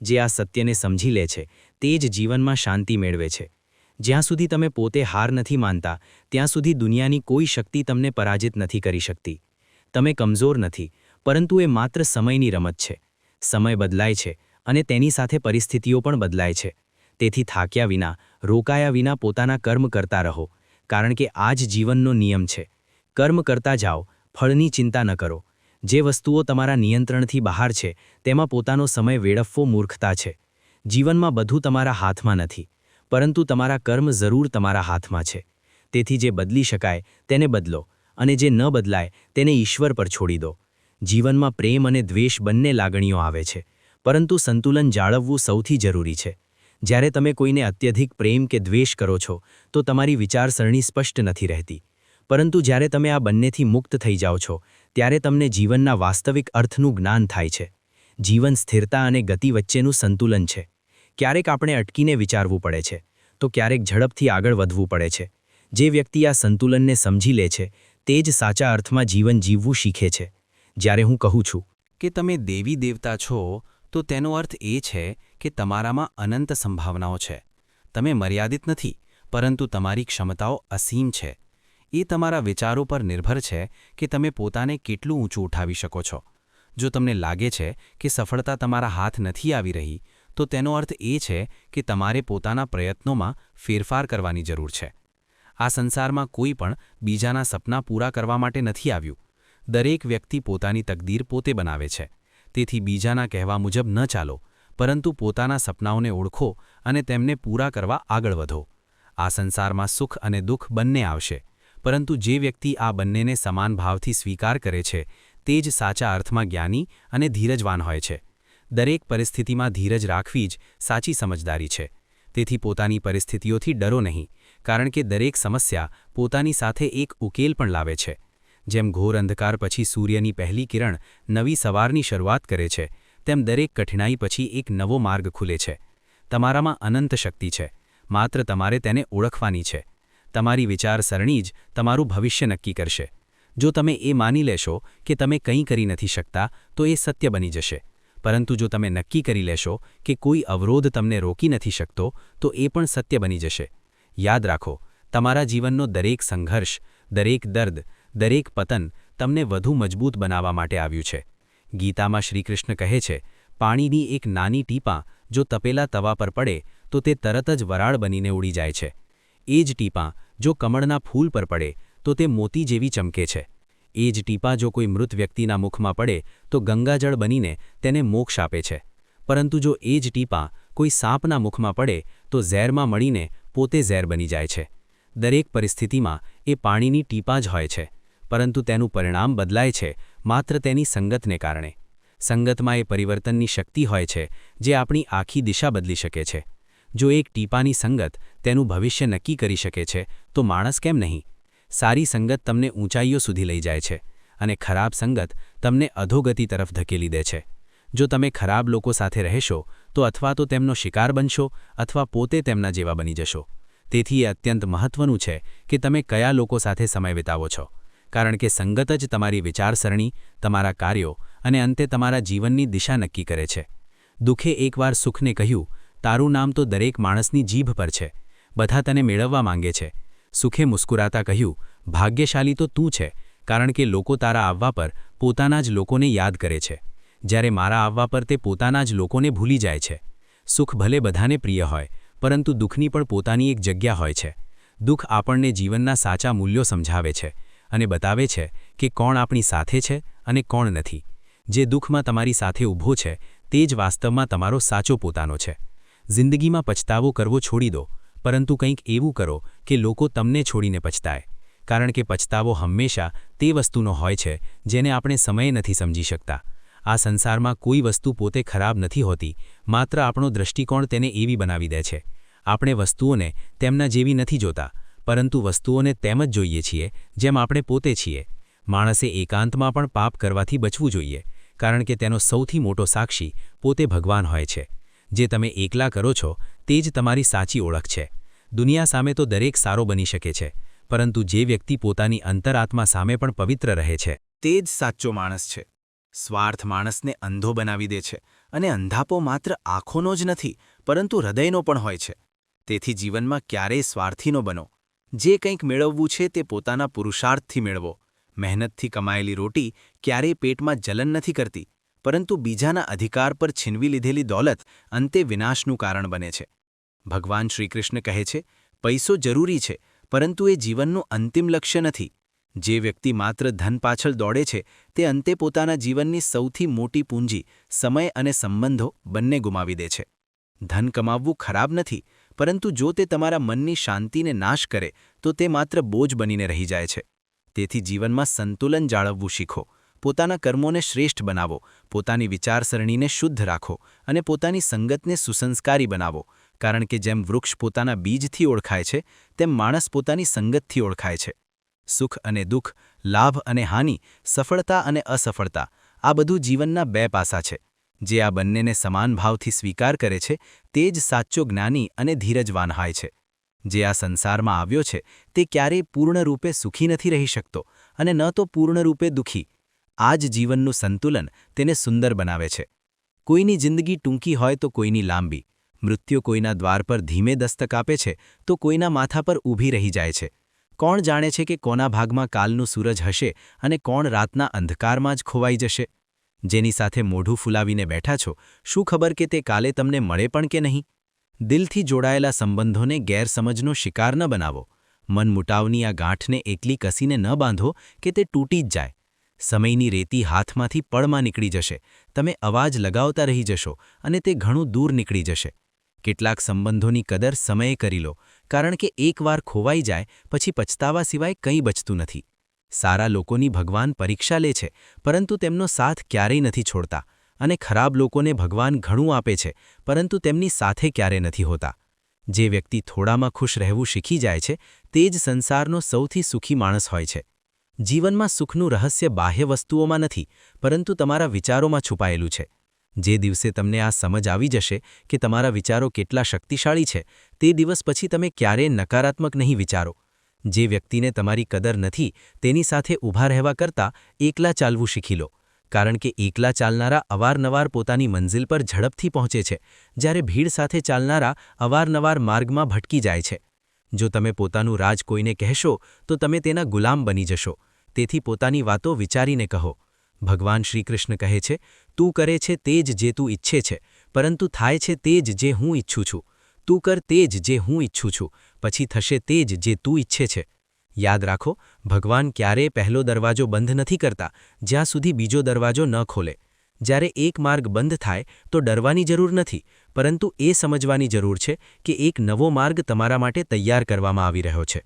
જે આ સત્યને સમજી લે છે તે જ જીવનમાં શાંતિ મેળવે છે. જ્યાં સુધી તમે પોતે હાર નથી માનતા ત્યાં સુધી દુનિયાની કોઈ શક્તિ તમને પરાજિત નથી કરી શકતી. તમે કમજોર નથી, પરંતુ એ માત્ર સમયની રમત છે. સમય બદલાય છે અને તેની સાથે પરિસ્થિતિઓ પણ બદલાય છે. તેથી થાક્યા વિના, રોકાયા વિના પોતાના કર્મ કરતા રહો, કારણ કે આ જ જીવનનો નિયમ છે. કર્મ કરતા જાઓ, ફળની ચિંતા ન કરો. જે વસ્તુઓ તમારા નિયંત્રણથી બહાર છે તેમાં પોતાનો સમય વેડફવો મૂર્ખતા છે. જીવનમાં બધું તમારા હાથમાં નથી, પરંતુ તમારા કર્મ જરૂર તમારા હાથમાં છે. તેથી જે બદલી શકાય તેને બદલો અને જે ન બદલાય તેને ઈશ્વર પર છોડી દો. જીવનમાં પ્રેમ અને દ્વેષ બંને લાગણીઓ આવે છે, પરંતુ સંતુલન જાળવવું સૌથી જરૂરી છે. જ્યારે તમે કોઈને અત્યધિક પ્રેમ કે દ્વેષ કરો છો તો તમારી વિચારસરણી સ્પષ્ટ નથી રહેતી, પરંતુ જ્યારે તમે આ બંનેથી મુક્ત થઈ જાઓ છો ત્યારે તમને જીવનના વાસ્તવિક અર્થનું જ્ઞાન થાય છે. જીવન સ્થિરતા અને ગતિ વચ્ચેનું સંતુલન છે. ક્યારેક આપણે અટકીને વિચારવું પડે છે, તો ક્યારેક ઝડપથી આગળ વધવું પડે છે. જે વ્યક્તિ આ સંતુલનને સમજી લે છે તે જ સાચા અર્થમાં જીવન જીવવું શીખે છે. જ્યારે હું કહું છું કે તમે દેવી દેવતા છો તો તેનો અર્થ એ છે કે તમારામાં અનંત સંભાવનાઓ છે. તમે મર્યાદિત નથી, પરંતુ તમારી ક્ષમતાઓ અસીમ છે. એ તમારા વિચારો પર નિર્ભર છે કે તમે પોતાને કેટલું ઊંચું ઉઠાવી શકો છો. જો તમને લાગે છે કે સફળતા તમારા હાથ નથી આવી રહી, તો તેનો અર્થ એ છે કે તમારે પોતાના પ્રયત્નોમાં ફેરફાર કરવાની જરૂર છે. આ સંસારમાં કોઈ પણ બીજાના સપના પૂરા કરવા માટે નથી આવ્યું. દરેક વ્યક્તિ પોતાની તકદીર પોતે બનાવે છે. તેથી બીજાના કહેવા મુજબ ન ચાલો, પરંતુ પોતાના સપનાઓને ઓળખો અને તેમને પૂરા કરવા આગળ વધો. આ સંસારમાં સુખ અને દુઃખ બંને આવશે, પરંતુ જે વ્યક્તિ આ બંનેને સમાન ભાવથી સ્વીકાર કરે છે તે જ સાચા અર્થમાં જ્ઞાની અને ધીરજવાન હોય છે. દરેક પરિસ્થિતિમાં ધીરજ રાખવી જ સાચી સમજદારી છે. તેથી પોતાની પરિસ્થિતિઓથી ડરો નહીં, કારણ કે દરેક સમસ્યા પોતાની સાથે એક ઉકેલ પણ લાવે છે. જેમ ઘોર અંધકાર પછી સૂર્યની પહેલી કિરણ નવી સવારની શરૂઆત કરે છે, તેમ દરેક કઠિનાઈ પછી એક નવો માર્ગ ખુલે છે. તમારામાં અનંત શક્તિ છે, માત્ર તમારે તેને ઓળખવાની છે. તમારી વિચારસરણી જ તમારું ભવિષ્ય નક્કી કરશે. જો તમે એ માની લેશો કે તમે કંઈ કરી નથી શકતા, તો એ સત્ય બની જશે. પરંતુ જો તમે નક્કી કરી લેશો કે કોઈ અવરોધ તમને રોકી નથી શકતો, તો એ પણ સત્ય બની જશે. યાદ રાખો, તમારા જીવનનો દરેક સંઘર્ષ, દરેક દર્દ, દરેક પતન તમને વધુ મજબૂત બનાવવા માટે આવ્યું છે. ગીતામાં શ્રીકૃષ્ણ કહે છે, પાણીની એક નાની ટીપાં જો તપેલા તવા પર પડે તો તે તરત જ વરાળ બનીને ઉડી જાય છે. એ જ ટીપાં જો કમળના ફૂલ પર પડે તો તે મોતી જેવી ચમકે છે. એ જ ટીપાં જો કોઈ મૃત વ્યક્તિના મુખમાં પડે તો ગંગાજળ બનીને તેને મોક્ષ આપે છે. પરંતુ જો એ જ ટીપાં કોઈ સાપના મુખમાં પડે તો ઝેરમાં મળીને પોતે ઝેર બની જાય છે. દરેક પરિસ્થિતિમાં એ પાણીની ટીપાં જ હોય છે, પરંતુ તેનું પરિણામ બદલાય છે માત્ર તેની સંગતને કારણે. સંગતમાં એ પરિવર્તનની શક્તિ હોય છે જે આપણી આખી દિશા બદલી શકે છે. જો એક ટીપાની સંગત તેનું ભવિષ્ય નક્કી કરી શકે છે, તો માણસ કેમ નહીં? સારી સંગત તમને ઊંચાઈઓ સુધી લઈ જાય છે અને ખરાબ સંગત તમને અધોગતિ તરફ ધકેલી દે છે. જો તમે ખરાબ લોકો સાથે રહેશો તો અથવા તો તેમનો શિકાર બનશો અથવા પોતે તેમના જેવા બની જશો. તેથી એ અત્યંત મહત્વનું છે કે તમે કયા લોકો સાથે સમય વિતાવો છો, કારણ કે સંગત જ તમારી વિચારસરણી, તમારા કાર્યો અને અંતે તમારા જીવનની દિશા નક્કી કરે છે. દુઃખે એકવાર સુખને કહ્યું, તારું નામ તો દરેક માણસની જીભ પર છે, બધા તને મેળવવા માંગે છે. સુખે મુસ્કુરાતા કહ્યું, ભાગ્યશાળી તો તું છે, કારણ કે લોકો તારા આવવા પર પોતાના જ લોકોને યાદ કરે છે, જ્યારે મારા આવવા પર તે પોતાના જ લોકોને ભૂલી જાય છે. સુખ ભલે બધાને પ્રિય હોય, પરંતુ દુઃખની પણ પોતાની એક જગ્યા હોય છે. દુઃખ આપણને જીવનના સાચા મૂલ્યો સમજાવે છે અને બતાવે છે કે કોણ આપણી સાથે છે અને કોણ નથી. જે દુઃખમાં તમારી સાથે ઊભો છે તે જ વાસ્તવમાં તમારો સાચો પોતાનો છે. જિંદગીમાં પછતાવો કરવો છોડી દો, પરંતુ કંઈક એવું કરો કે લોકો તમને છોડીને પછતાય, કારણ કે પછતાવો હંમેશા તે વસ્તુનો હોય છે જેને આપણે સમયે નથી સમજી શકતા. આ સંસારમાં કોઈ વસ્તુ પોતે ખરાબ નથી હોતી, માત્ર આપણો દૃષ્ટિકોણ તેને એવી બનાવી દે છે. આપણે વસ્તુઓને તેમના જેવી નથી જોતા, પરંતુ વસ્તુઓને તેમ જ જોઈએ છીએ જેમ આપણે પોતે છીએ. માણસે એકાંતમાં પણ પાપ કરવાથી બચવું જોઈએ, કારણ કે તેનો સૌથી મોટો સાક્ષી પોતે ભગવાન હોય છે. જે તમે એકલા કરો છો તે જ તમારી સાચી ઓળખ છે. દુનિયા સામે તો દરેક સારો બની શકે છે, પરંતુ જે વ્યક્તિ પોતાની અંતરાત્મા સામે પણ પવિત્ર રહે છે તે જ સાચો માણસ છે. સ્વાર્થ માણસને અંધો બનાવી દે છે, અને અંધાપો માત્ર આંખોનો જ નથી પરંતુ હૃદયનો પણ હોય છે. તેથી જીવનમાં ક્યારેય સ્વાર્થી ન બનો. જે કંઈક મેળવવું છે તે પોતાના પુરુષાર્થથી મેળવો. મહેનતથી કમાયેલી રોટી ક્યારેય પેટમાં જલન નથી કરતી, પરંતુ બીજાના અધિકાર પર છીનવી લીધેલી દોલત અંતે વિનાશનું કારણ બને છે. ભગવાન શ્રીકૃષ્ણ કહે છે, પૈસો જરૂરી છે, પરંતુ એ જીવનનું અંતિમ લક્ષ્ય નથી. જે વ્યક્તિ માત્ર ધન પાછળ દોડે છે તે અંતે પોતાના જીવનની સૌથી મોટી પૂંજી, સમય અને સંબંધો બંને ગુમાવી દે છે. ધન કમાવવું ખરાબ નથી, પરંતુ જો તે તમારા મનની શાંતિને નાશ કરે તો તે માત્ર બોજ બનીને રહી જાય છે. તેથી જીવનમાં સંતુલન જાળવવું શીખો. પોતાના કર્મોને શ્રેષ્ઠ બનાવો, પોતાની વિચારસરણીને શુદ્ધ રાખો અને પોતાની સંગતને સુસંસ્કારી બનાવો, કારણ કે જેમ વૃક્ષ પોતાના બીજથી ઓળખાય છે તેમ માણસ પોતાની સંગતથી ઓળખાય છે. સુખ અને દુઃખ, લાભ અને હાનિ, સફળતા અને અસફળતા, આ બધું જીવનના બે પાસા છે. જે આ બંનેને સમાન ભાવથી સ્વીકાર કરે છે તે જ સાચો જ્ઞાની અને ધીરજવાન હોય છે. જે આ સંસારમાં આવ્યો છે તે ક્યારેય પૂર્ણ રૂપે સુખી નથી રહી શકતો અને ન તો પૂર્ણ રૂપે દુઃખી. આ જ જીવનનું સંતુલન તેને સુંદર બનાવે છે. કોઈની જિંદગી ટૂંકી હોય તો કોઈની લાંબી. મૃત્યુ કોઈના દ્વાર પર ધીમે દસ્તક આપે છે તો કોઈના માથા પર ઊભી રહી જાય છે. કોણ જાણે છે કે કોના ભાગમાં કાલનું સૂરજ હશે અને કોણ રાતના અંધકારમાં જ ખોવાઈ જશે? જેની સાથે મોઢું ફૂલાવીને બેઠા છો, શું ખબર કે તે કાલે તમને મળે પણ કે નહીં? દિલથી જોડાયેલા સંબંધોને ગેરસમજનો શિકાર ન બનાવો. મનમુટાવની આ ગાંઠને એકલી કસીને ન બાંધો કે તે તૂટી જ જાય. સમયની રેતી હાથમાંથી પળમાં નીકળી જશે, તમે અવાજ લગાવતા રહી જશો અને તે ઘણું દૂર નીકળી જશે. કેટલાક સંબંધોની કદર સમયે કરી લો, કારણ કે એકવાર ખોવાઈ જાય પછી પછતાવા સિવાય કંઈ બચતું નથી. સારા લોકોની ભગવાન પરીક્ષા લે છે, પરંતુ તેમનો સાથ ક્યારેય નથી છોડતા, અને ખરાબ લોકોને ભગવાન ઘણું આપે છે, પરંતુ તેમની સાથે ક્યારે નથી હોતા. જે વ્યક્તિ થોડામાં ખુશ રહેવું શીખી જાય છે, તે જ સંસારનો સૌથી સુખી માણસ હોય છે. જીવનમાં સુખનું રહસ્ય બાહ્ય વસ્તુઓમાં નથી, પરંતુ તમારા વિચારોમાં છુપાયેલું છે. જે દિવસે તમને આ સમજ આવી જશે કે તમારા વિચારો કેટલા શક્તિશાળી છે, તે દિવસ પછી તમે ક્યારેય નકારાત્મક નહીં વિચારો. જે વ્યક્તિને તમારી કદર નથી, તેની સાથે ઊભા રહેવા કરતાં એકલા ચાલવું શીખી લો, કારણ કે એકલા ચાલનારા અવારનવાર પોતાની મંઝિલ પર ઝડપથી પહોંચે છે, જ્યારે ભીડ સાથે ચાલનારા અવારનવાર માર્ગમાં ભટકી જાય છે. જો તમે પોતાનું રાજ કોઈને કહેશો તો તમે તેના ગુલામ બની જશો. તેથી પોતાની વાતો વિચારીને કહો. ભગવાન શ્રીકૃષ્ણ કહે છે, તું કરે છે તે જ જે તું ઈચ્છે છે, પરંતુ થાય છે તે જ જે હું ઈચ્છું છું. તું કર તે જ જે હું ઈચ્છું છું, પછી થશે તે જ જે તું ઈચ્છે છે. યાદ રાખો, ભગવાન ક્યારેય પહેલો દરવાજો બંધ નથી કરતા જ્યાં સુધી બીજો દરવાજો ન ખોલે. જ્યારે એક માર્ગ બંધ થાય તો ડરવાની જરૂર નથી, પરંતુ એ સમજવાની જરૂર છે કે એક નવો માર્ગ તમારા માટે તૈયાર કરવામાં આવી રહ્યો છે.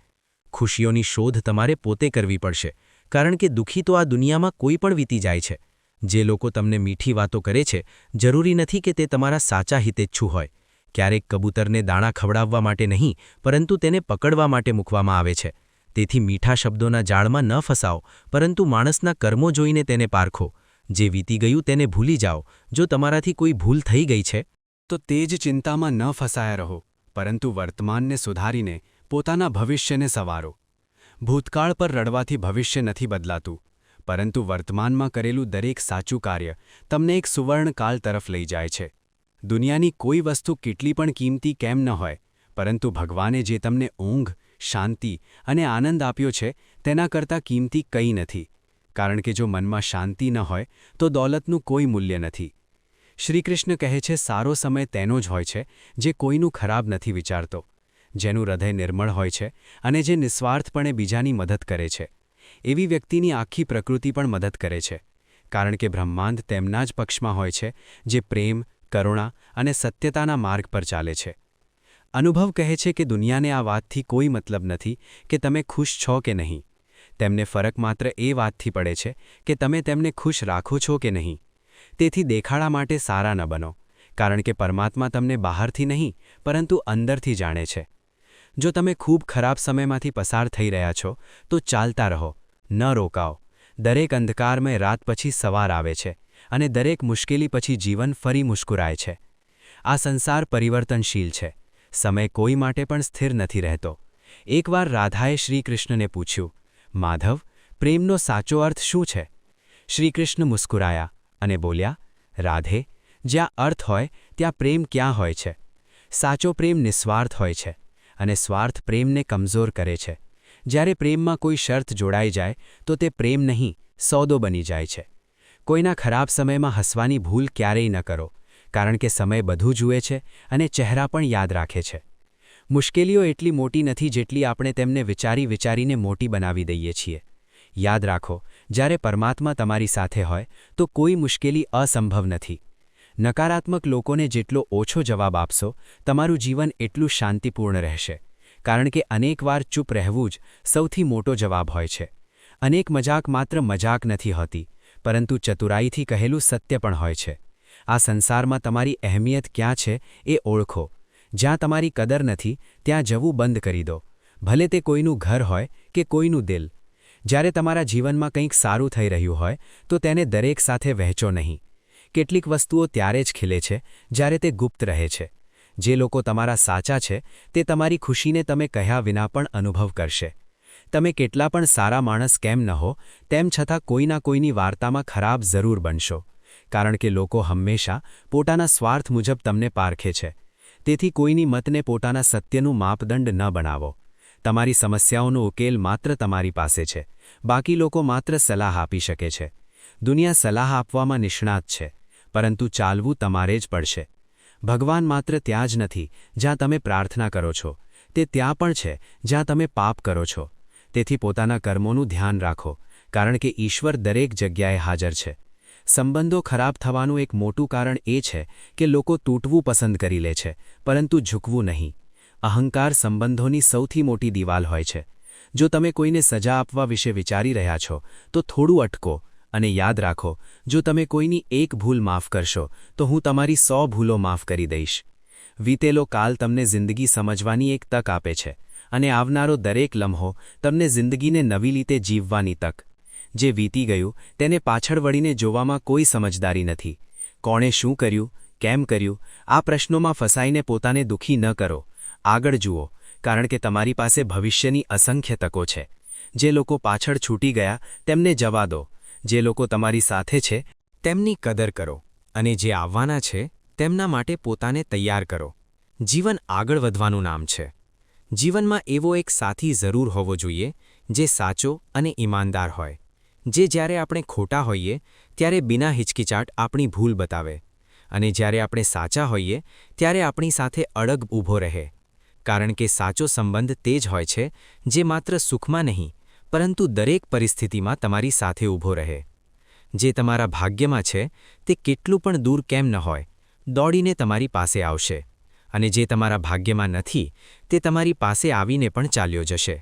ખુશીઓની શોધ તમારે પોતે કરવી પડશે, કારણ કે દુઃખી તો આ દુનિયામાં કોઈ પણ વીતી જાય છે. જે લોકો તમને મીઠી વાતો કરે છે, જરૂરી નથી કે તે તમારા સાચા હિતેચ્છુ હોય. ક્યારેક કબૂતરને દાણા ખવડાવવા માટે નહીં, પરંતુ તેને પકડવા માટે મૂકવામાં આવે છે. તેથી મીઠા શબ્દોના જાળમાં ન ફસાઓ, પરંતુ માણસના કર્મો જોઈને તેને પારખો. જે વીતી ગયું તેને ભૂલી જાઓ. જો તમારાથી કોઈ ભૂલ થઈ ગઈ છે, તો તે જ ચિંતામાં ન ફસાયા રહો, પરંતુ વર્તમાનને સુધારીને પોતાના ભવિષ્યને સવારો. ભૂતકાળ પર રડવાથી ભવિષ્ય નથી બદલાતું, પરંતુ વર્તમાનમાં કરેલું દરેક સાચું કાર્ય તમને એક સુવર્ણકાળ તરફ લઈ જાય છે. દુનિયાની કોઈ વસ્તુ કેટલી પણ કિંમતી કેમ ન હોય, પરંતુ ભગવાને જે તમને ઊંઘ, શાંતિ અને આનંદ આપ્યો છે, તેના કરતાં કિંમતી કંઈ નથી. કારણ કે જો મનમાં શાંતિ ન હોય તો દોલતનું કોઈ મૂલ્ય નથી. શ્રીકૃષ્ણ કહે છે, સારો સમય તેનો જ હોય છે જે કોઈનું ખરાબ નથી વિચારતો, જેનું હૃદય નિર્મળ હોય છે અને જે નિસ્વાર્થપણે બીજાની મદદ કરે છે. એવી વ્યક્તિની આખી પ્રકૃતિ પણ મદદ કરે છે, કારણ કે બ્રહ્માંડ તેમના જ પક્ષમાં હોય છે જે પ્રેમ, કરુણા અને સત્યતાના માર્ગ પર ચાલે છે. અનુભવ કહે છે કે દુનિયાને આ વાતથી કોઈ મતલબ નથી કે તમે ખુશ છો કે નહીં. તેમને ફરક માત્ર એ વાતથી પડે છે કે તમે તેમને ખુશ રાખો છો કે નહીં. તેથી દેખાડા માટે સારા ન બનો, કારણ કે પરમાત્મા તમને બહારથી નહીં પરંતુ અંદરથી જાણે છે. જો તમે ખૂબ ખરાબ સમયમાંથી પસાર થઈ રહ્યા છો તો ચાલતા રહો, ન રોકાઓ. દરેક અંધકારમય રાત પછી સવાર આવે છે, અને દરેક મુશ્કેલી પછી જીવન ફરી મુસ્કુરાય છે. આ સંસાર પરિવર્તનશીલ છે. સમય કોઈ માટે પણ સ્થિર નથી રહેતો. એકવાર રાધાએ શ્રીકૃષ્ણને પૂછ્યું, માધવ, પ્રેમનો સાચો અર્થ શું છે? શ્રીકૃષ્ણ મુસ્કુરાયા અને બોલ્યા, રાધે, જ્યાં અર્થ હોય ત્યાં પ્રેમ ક્યાં હોય છે? સાચો પ્રેમ નિસ્વાર્થ હોય છે, અને સ્વાર્થ પ્રેમને કમજોર કરે છે. જ્યારે પ્રેમમાં કોઈ શરત જોડાઈ જાય તો તે પ્રેમ નહીં, સોદો બની જાય છે. કોઈના ખરાબ સમયમાં હસવાની ભૂલ ક્યારેય ન કરો, કારણ કે સમય બધું જુએ છે અને ચહેરા પણ યાદ રાખે છે. મુશ્કેલીઓ એટલી મોટી નથી જેટલી આપણે તેમને વિચારીને મોટી બનાવી દઈએ છીએ. યાદ રાખો, જ્યારે પરમાત્મા તમારી સાથે હોય તો કોઈ મુશ્કેલી અસંભવ નથી. નકારાત્મક લોકોને જેટલો ઓછો જવાબ આપશો, તમારું જીવન એટલું શાંતિપૂર્ણ રહેશે, કારણ કે અનેકવાર ચૂપ રહેવું જ સૌથી મોટો જવાબ હોય છે. અનેક મજાક માત્ર મજાક નથી હોતી, પરંતુ ચતુરાઈથી કહેલું સત્ય પણ હોય છે. આ સંસારમાં તમારી અહેમિયત ક્યાં છે એ ઓળખો. જ્યાં તમારી કદર નથી ત્યાં જવું બંધ કરી દો, ભલે તે કોઈનું ઘર હોય કે કોઈનું દિલ. જ્યારે તમારા જીવનમાં કંઈક સારું થઈ રહ્યું હોય તો તેને દરેક સાથે વહેંચો નહીં. કેટલીક વસ્તુઓ ત્યારે જ ખીલે છે જ્યારે તે ગુપ્ત રહે છે. જે લોકો તમારા સાચા છે તે તમારી ખુશીને તમે કહ્યા વિના પણ અનુભવ કરશે. તમે કેટલા પણ સારા માણસ કેમ ન હો, તેમ છતાં કોઈના કોઈની વાર્તામાં ખરાબ જરૂર બનશો, કારણ કે લોકો હંમેશા પોતાના સ્વાર્થ મુજબ તમને પારખે છે. તેથી કોઈની મતને પોતાના સત્યનું માપદંડ ન બનાવો. તમારી સમસ્યાઓનો ઉકેલ માત્ર તમારી પાસે છે, બાકી લોકો માત્ર સલાહ આપી શકે છે. દુનિયા સલાહ આપવામાં નિષ્ણાત છે, પરંતુ ચાલવું તમારે જ પડશે. ભગવાન માત્ર ત્યાં જ નથી જ્યાં તમે પ્રાર્થના કરો છો, તે ત્યાં પણ છે જ્યાં તમે પાપ કરો છો. તેથી પોતાના કર્મોનું ધ્યાન રાખો, કારણ કે ઈશ્વર દરેક જગ્યાએ હાજર છે. સંબંધો ખરાબ થવાનું એક મોટું કારણ એ છે કે લોકો તૂટવું પસંદ કરી લે છે, પરંતુ ઝૂકવું નહીં. અહંકાર સંબંધોની સૌથી મોટી દિવાલ હોય છે. જો તમે કોઈને સજા આપવા વિશે વિચારી રહ્યા છો, તો થોડું અટકો અને યાદ રાખો, જો તમે કોઈની એક ભૂલ માફ કરશો તો હું તમારી 100 ભૂલો માફ કરી દઈશ. વીતેલો કાલ તમને જિંદગી સમજવાની એક તક આપે છે, અને આવનારો દરેક લમ્હો તમને જિંદગીને નવી રીતે જીવવાની તક. જે વીતી ગયું તેને પાછળ વળીને જોવામાં કોઈ સમજદારી નથી. કોણે શું કર્યું, કેમ કર્યું, આ પ્રશ્નોમાં ફસાઈને પોતાને દુઃખી ન કરો. આગળ જુઓ, કારણ કે તમારી પાસે ભવિષ્યની અસંખ્ય તકો છે. જે લોકો પાછળ છૂટી ગયા તેમને જવા દો. જે લોકો તમારી સાથે છે તેમની કદર કરો, અને જે આવવાના છે તેમના માટે પોતાને તૈયાર કરો. જીવન આગળ વધવાનું નામ છે. જીવનમાં એવો એક સાથી જરૂર હોવો જોઈએ જે સાચો અને ઈમાનદાર હોય, જે જ્યારે આપણે ખોટા હોઈએ ત્યારે બિના હિચકિચાટ આપણી ભૂલ બતાવે, અને જ્યારે આપણે સાચા હોઈએ ત્યારે આપણી સાથે અડગ ઊભો રહે. કારણ કે સાચો સંબંધ તે જ હોય છે જે માત્ર સુખમાં નહીં, પરંતુ દરેક પરિસ્થિતિમાં તમારી સાથે ઊભો રહે. જે તમારા ભાગ્યમાં છે તે કેટલું પણ દૂર કેમ ન હોય, દોડીને તમારી પાસે આવશે, અને જે તમારા ભાગ્યમાં નથી તે તમારી પાસે આવીને પણ ચાલ્યો જશે.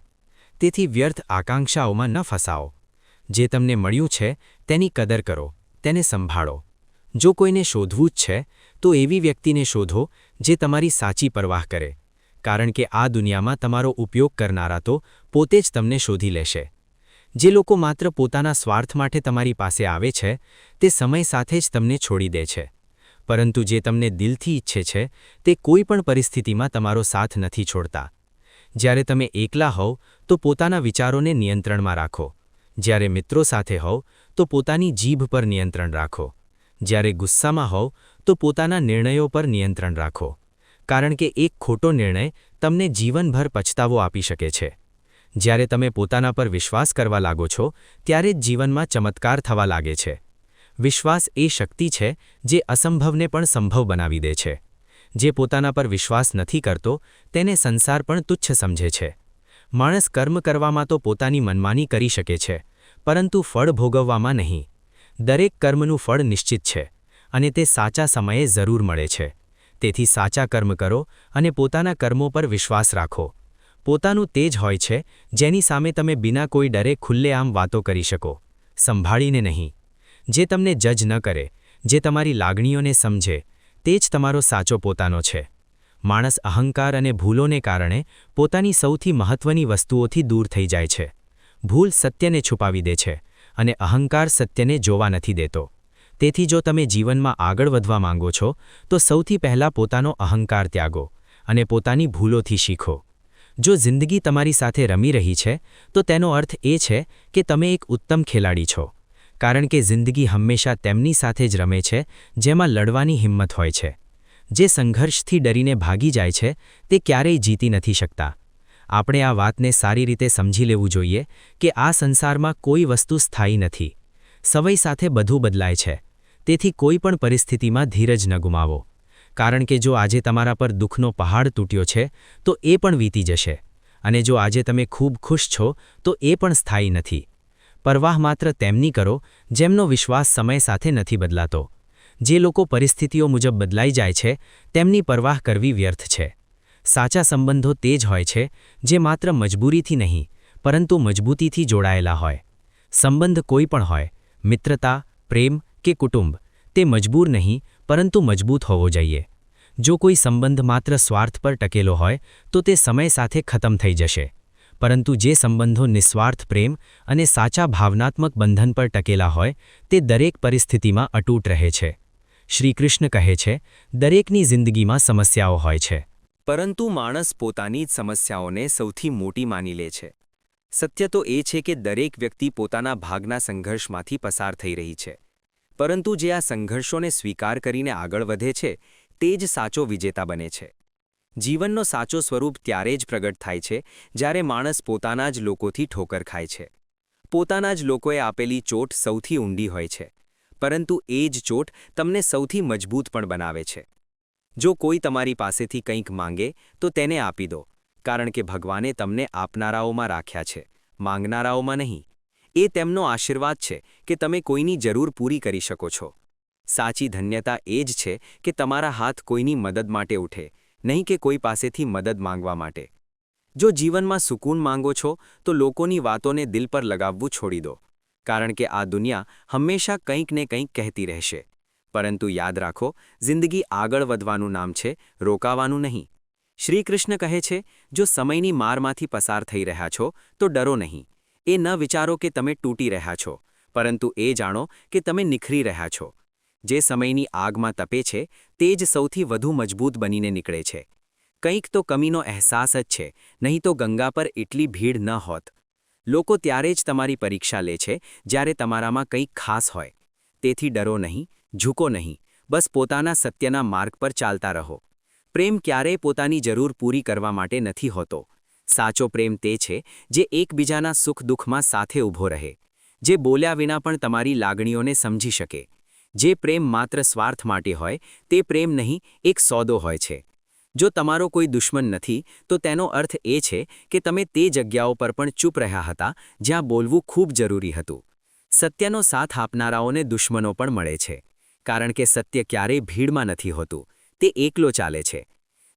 તેથી વ્યર્થ આકાંક્ષાઓમાં ન ફસાઓ. જે તમને મળ્યું છે તેની કદર કરો, તેને સંભાળો. જો કોઈને શોધવું જ છે તો એવી વ્યક્તિને શોધો જે તમારી સાચી પરવાહ કરે, કારણ કે આ દુનિયામાં તમારો ઉપયોગ કરનારા તો પોતે જ તમને શોધી લેશે. જે લોકો માત્ર પોતાના સ્વાર્થ માટે તમારી પાસે આવે છે તે સમય સાથે જ તમને છોડી દે છે, પરંતુ જે તમને દિલથી ઈચ્છે છે તે કોઈ પણ પરિસ્થિતિમાં તમારો સાથ નથી છોડતા. જ્યારે તમે એકલા હોવ તો પોતાના વિચારોને નિયંત્રણમાં રાખો. જ્યારે મિત્રો સાથે હોવ તો પોતાની જીભ પર નિયંત્રણ રાખો. જ્યારે ગુસ્સામાં હોવ તો પોતાના નિર્ણયો પર નિયંત્રણ રાખો, કારણ કે એક ખોટો નિર્ણય તમને જીવનભર પછતાવો આપી શકે છે. જ્યારે તમે પોતાના પર વિશ્વાસ કરવા લાગો છો ત્યારે જ જીવનમાં ચમત્કાર થવા લાગે છે. વિશ્વાસ એ શક્તિ છે જે અસંભવને પણ સંભવ બનાવી દે છે. જે પોતાના પર વિશ્વાસ નથી કરતો તેને સંસાર પણ તુચ્છ સમજે છે. માણસ કર્મ કરવામાં તો પોતાની મનમાની કરી શકે છે, પરંતુ ફળ ભોગવવામાં નહીં. દરેક કર્મનું ફળ નિશ્ચિત છે, અને તે સાચા સમયે જરૂર મળે છે. તેથી સાચા કર્મ કરો અને પોતાના કર્મો પર વિશ્વાસ રાખો. પોતાનું તે જ હોય છે જેની સામે તમે બિના કોઈ ડરે ખુલ્લેઆમ વાતો કરી શકો, સંભાળીને નહીં. જે તમને જજ ન કરે, જે તમારી લાગણીઓને સમજે, તે જ તમારો સાચો પોતાનો છે. માણસ અહંકાર અને ભૂલોને કારણે પોતાની સૌથી મહત્વની વસ્તુઓથી દૂર થઈ જાય છે. ભૂલ સત્યને છુપાવી દે છે, અને અહંકાર સત્યને જોવા નથી દેતો. તેથી જો તમે જીવનમાં આગળ વધવા માંગો છો તો સૌથી પહેલાં પોતાનો અહંકાર ત્યાગો અને પોતાની ભૂલોથી શીખો. જો જિંદગી તમારી સાથે રમી રહી છે તો તેનો અર્થ એ છે કે તમે એક ઉત્તમ ખેલાડી છો, કારણ કે જિંદગી હંમેશા તેમની સાથે જ રમે છે જેમાં લડવાની હિંમત હોય છે. જે સંઘર્ષથી ડરીને ભાગી જાય છે તે ક્યારેય જીતી નથી શકતા. આપણે આ વાતને સારી રીતે સમજી લેવું જોઈએ કે આ સંસારમાં કોઈ વસ્તુ સ્થાયી નથી. સમય સાથે બધું બદલાય છે. તેથી કોઈ પણ પરિસ્થિતિમાં ધીરજ ન ગુમાવો, કારણ કે જો આજે તમારા પર દુઃખનો પહાડ તૂટ્યો છે તો એ પણ વીતી જશે, અને જો આજે તમે ખૂબ ખુશ છો તો એ પણ સ્થાયી નથી. પરવાહ માત્ર તેમની કરો જેમનો વિશ્વાસ સમય સાથે નથી બદલાતો. જે લોકો પરિસ્થિતિઓ મુજબ બદલાઈ જાય છે તેમની પરવાહ કરવી વ્યર્થ છે. સાચા સંબંધો તે જ હોય છે જે માત્ર મજબૂરીથી નહીં, પરંતુ મજબૂતીથી જોડાયેલા હોય. સંબંધ કોઈ પણ હોય, મિત્રતા, પ્રેમ કે કુટુંબ, તે મજબૂર નહીં પરંતુ મજબૂત હોવો જોઈએ. જો કોઈ સંબંધ માત્ર સ્વાર્થ પર ટકેલો હોય તો તે સમય સાથે ખતમ થઈ જશે, પરંતુ જે સંબંધો નિસ્વાર્થ પ્રેમ અને સાચા ભાવનાત્મક બંધન પર ટકેલા હોય તે દરેક પરિસ્થિતિમાં અતૂટ રહે છે. શ્રી કૃષ્ણ કહે છે, દરેકની જિંદગીમાં સમસ્યાઓ હોય છે, પરંતુ માણસ પોતાની જ સમસ્યાઓને સૌથી મોટી માની લે છે. સત્ય તો એ છે કે દરેક વ્યક્તિ પોતાના ભાગના સંઘર્ષમાંથી પસાર થઈ રહી છે, પરંતુ જે આ સંઘર્ષોને સ્વીકાર કરીને આગળ વધે છે તે જ સાચો વિજેતા બને છે. જીવનનો સાચો સ્વરૂપ ત્યારે જ પ્રગટ થાય છે જ્યારે માણસ પોતાના જ લોકોથી ઠોકર ખાય છે. પોતાના જ લોકોએ આપેલી ચોટ સૌથી ઊંડી હોય છે, પરંતુ એ જ ચોટ તમને સૌથી મજબૂત પણ બનાવે છે. જો કોઈ તમારી પાસેથી કંઈક માંગે તો તેને આપી દો, કારણ કે ભગવાને તમને આપનારાઓમાં રાખ્યા છે, માંગનારાઓમાં નહીં. એ તેમનો આશીર્વાદ છે કે તમે કોઈની જરૂર પૂરી કરી શકો છો. સાચી ધન્યતા એ જ છે કે તમારા હાથ કોઈની મદદ માટે ઉઠે, નહીં કે કોઈ પાસેથી મદદ માંગવા માટે. જો જીવનમાં સુકૂન માંગો છો તો લોકોની વાતોને દિલ પર લગાવવું છોડી દો, કારણ કે આ દુનિયા હંમેશા કંઈક ને કંઈક કહેતી રહેશે. પરંતુ યાદ રાખો, જિંદગી આગળ વધવાનું નામ છે, રોકાવાનું નહીં. શ્રી કૃષ્ણ કહે છે, જો સમયની મારમાંથી પસાર થઈ રહ્યા છો તો ડરો નહીં. એ ન વિચારો કે તમે તૂટી રહ્યા છો, પરંતુ એ જાણો કે તમે નિખરી રહ્યા છો. જે સમયની આગમાં તપે છે તે જ સૌથી વધુ મજબૂત બનીને નીકળે છે. કંઈક તો કમીનો અહેસાસ જ છે, નહીં તો ગંગા પર એટલી ભીડ ન હોત. લોકો ત્યારે જ તમારી પરીક્ષા લે છે જ્યારે તમારામાં કંઈક ખાસ હોય. તેથી ડરો નહીં, ઝૂકો નહીં, બસ પોતાના સત્યના માર્ગ પર ચાલતા રહો. પ્રેમ ક્યારેય પોતાની જરૂર પૂરી કરવા માટે નથી હોતો. સાચો પ્રેમ તે છે જે એકબીજાના સુખ દુઃખમાં સાથે ઊભો રહે, જે બોલ્યા વિના પણ તમારી લાગણીઓને સમજી શકે. જે પ્રેમ માત્ર સ્વાર્થ માટે હોય તે પ્રેમ નહીં, એક સોદો હોય છે. જો તમારો કોઈ દુશ્મન નથી તો તેનો અર્થ એ છે કે તમે તે જગ્યાઓ પર પણ ચૂપ રહ્યા હતા જ્યાં બોલવું ખૂબ જરૂરી હતું. સત્યનો સાથ આપનારાઓને દુશ્મનો પણ મળે છે, કારણ કે સત્ય ક્યારેય ભીડમાં નથી હોતું, તે એકલો ચાલે છે.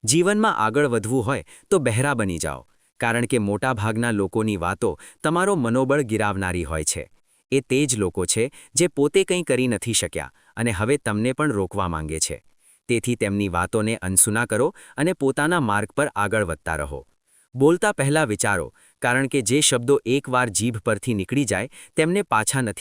જીવનમાં આગળ વધવું હોય તો બહેરા બની જાઓ, કારણ કે મોટાભાગના લોકોની વાતો તમારો મનોબળ ગિરાવનારી હોય છે. એ તે જ લોકો છે જે પોતે કંઈ કરી નથી શક્યા અને હવે તમને પણ રોકવા માંગે છે. તેથી તેમની વાતોને અનસુના કરો અને પોતાના માર્ગ પર આગળ વધતા રહો. બોલતા પહેલા વિચારો, કારણ કે જે શબ્દો એકવાર જીભ પરથી નીકળી જાય તેમને પાછા નથી